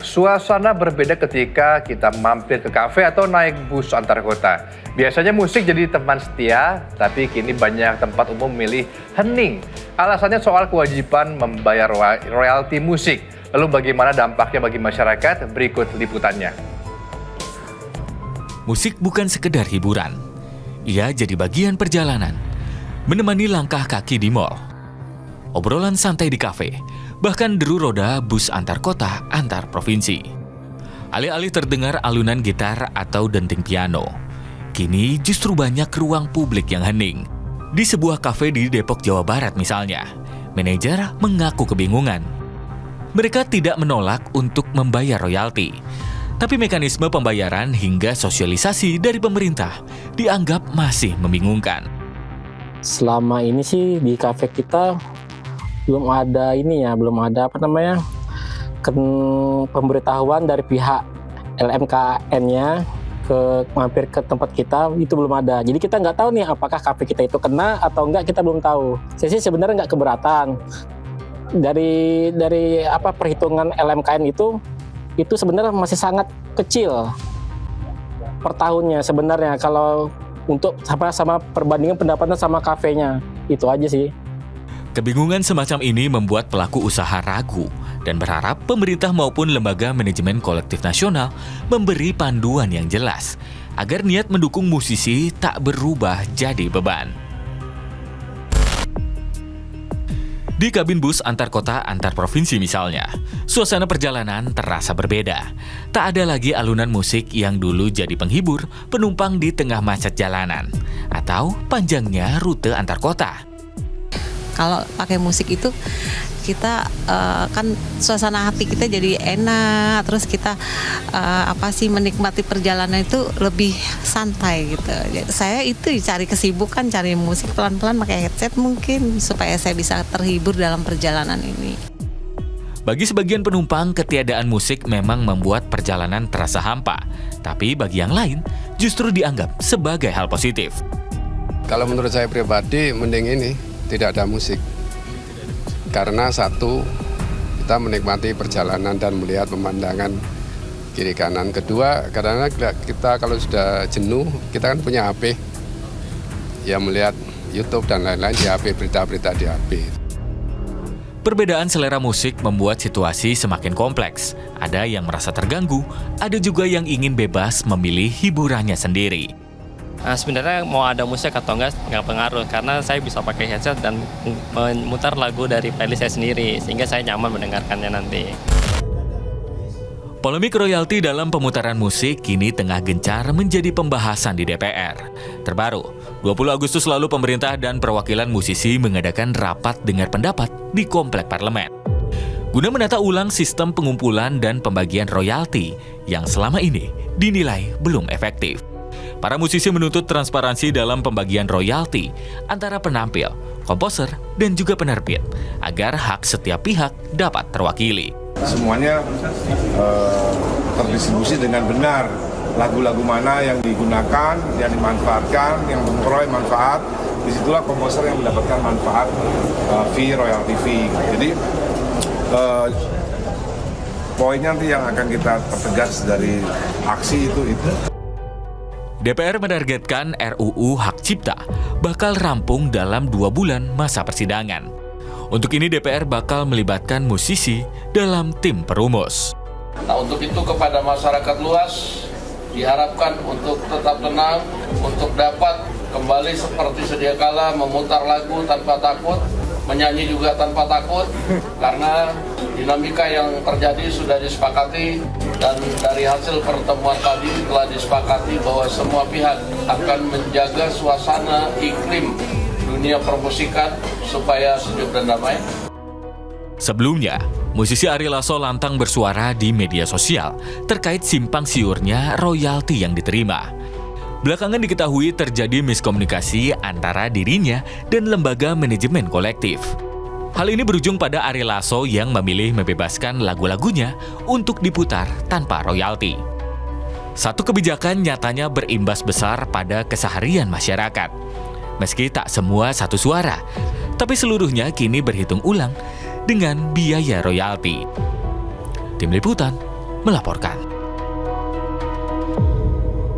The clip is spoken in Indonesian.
Suasana berbeda ketika kita mampir ke kafe atau naik bus antar kota. Biasanya musik jadi teman setia, tapi kini banyak tempat umum memilih hening. Alasannya soal kewajiban membayar royalti musik. Lalu bagaimana dampaknya bagi masyarakat? Berikut liputannya. Musik bukan sekedar hiburan. Ia jadi bagian perjalanan, menemani langkah kaki di mal, obrolan santai di kafe, bahkan deru roda bus antar kota, antar provinsi. Alih-alih terdengar alunan gitar atau denting piano, kini justru banyak ruang publik yang hening. Di sebuah kafe di Depok, Jawa Barat misalnya, manajer mengaku kebingungan. Mereka tidak menolak untuk membayar royalti, tapi mekanisme pembayaran hingga sosialisasi dari pemerintah dianggap masih membingungkan. Selama ini sih di kafe kita belum ada pemberitahuan dari pihak LMKN-nya mampir ke tempat kita, itu belum ada. Jadi kita nggak tahu nih apakah kafe kita itu kena atau enggak, kita belum tahu. Saya sih sebenarnya nggak keberatan. Dari perhitungan LMKN itu sebenarnya masih sangat kecil per tahunnya sebenarnya kalau untuk sama perbandingan pendapatan sama kafenya. Itu aja sih. Kebingungan semacam ini membuat pelaku usaha ragu dan berharap pemerintah maupun lembaga manajemen kolektif nasional memberi panduan yang jelas agar niat mendukung musisi tak berubah jadi beban. Di kabin bus antar kota, antar provinsi misalnya, suasana perjalanan terasa berbeda. Tak ada lagi alunan musik yang dulu jadi penghibur penumpang di tengah macet jalanan, atau panjangnya rute antar kota. Kalau pakai musik itu kita kan suasana hati kita jadi enak, terus kita menikmati perjalanan itu lebih santai gitu. Jadi saya itu cari kesibukan, cari musik pelan-pelan pakai headset mungkin supaya saya bisa terhibur dalam perjalanan ini. Bagi sebagian penumpang, ketiadaan musik memang membuat perjalanan terasa hampa, tapi bagi yang lain justru dianggap sebagai hal positif. Kalau menurut saya pribadi, mending ini tidak ada musik. Karena satu, kita menikmati perjalanan dan melihat pemandangan kiri kanan. Kedua, karena kita kalau sudah jenuh, kita kan punya HP. Ya melihat YouTube dan lain-lain di HP, berita-berita di HP. Perbedaan selera musik membuat situasi semakin kompleks. Ada yang merasa terganggu, ada juga yang ingin bebas memilih hiburannya sendiri. Sebenarnya mau ada musik atau nggak pengaruh, karena saya bisa pakai headset dan memutar lagu dari playlist saya sendiri, sehingga saya nyaman mendengarkannya nanti. Polemik royalti dalam pemutaran musik kini tengah gencar menjadi pembahasan di DPR. Terbaru, 20 Agustus lalu pemerintah dan perwakilan musisi mengadakan rapat dengar pendapat di Komplek Parlemen, guna menata ulang sistem pengumpulan dan pembagian royalti yang selama ini dinilai belum efektif. Para musisi menuntut transparansi dalam pembagian royalti antara penampil, komposer, dan juga penerbit agar hak setiap pihak dapat terwakili. Semuanya terdistribusi dengan benar. Lagu-lagu mana yang digunakan, yang dimanfaatkan, yang memperoleh manfaat, disitulah komposer yang mendapatkan manfaat fee, royalti fee. Jadi poinnya nanti yang akan kita pertegas dari aksi itu. DPR menargetkan RUU Hak Cipta bakal rampung dalam 2 bulan masa persidangan. Untuk ini DPR bakal melibatkan musisi dalam tim perumus. Nah, untuk itu kepada masyarakat luas diharapkan untuk tetap tenang, untuk dapat kembali seperti sedia kala memutar lagu tanpa takut, menyanyi juga tanpa takut, karena dinamika yang terjadi sudah disepakati, dan dari hasil pertemuan tadi telah disepakati bahwa semua pihak akan menjaga suasana iklim dunia permusikan supaya sejuk dan damai. Sebelumnya, musisi Ari Lasso lantang bersuara di media sosial terkait simpang siurnya royalti yang diterima. Belakangan diketahui terjadi miskomunikasi antara dirinya dan lembaga manajemen kolektif. Hal ini berujung pada Ari Lasso yang memilih membebaskan lagu-lagunya untuk diputar tanpa royalti. Satu kebijakan nyatanya berimbas besar pada keseharian masyarakat. Meski tak semua satu suara, tapi seluruhnya kini berhitung ulang dengan biaya royalti. Tim Liputan, melaporkan.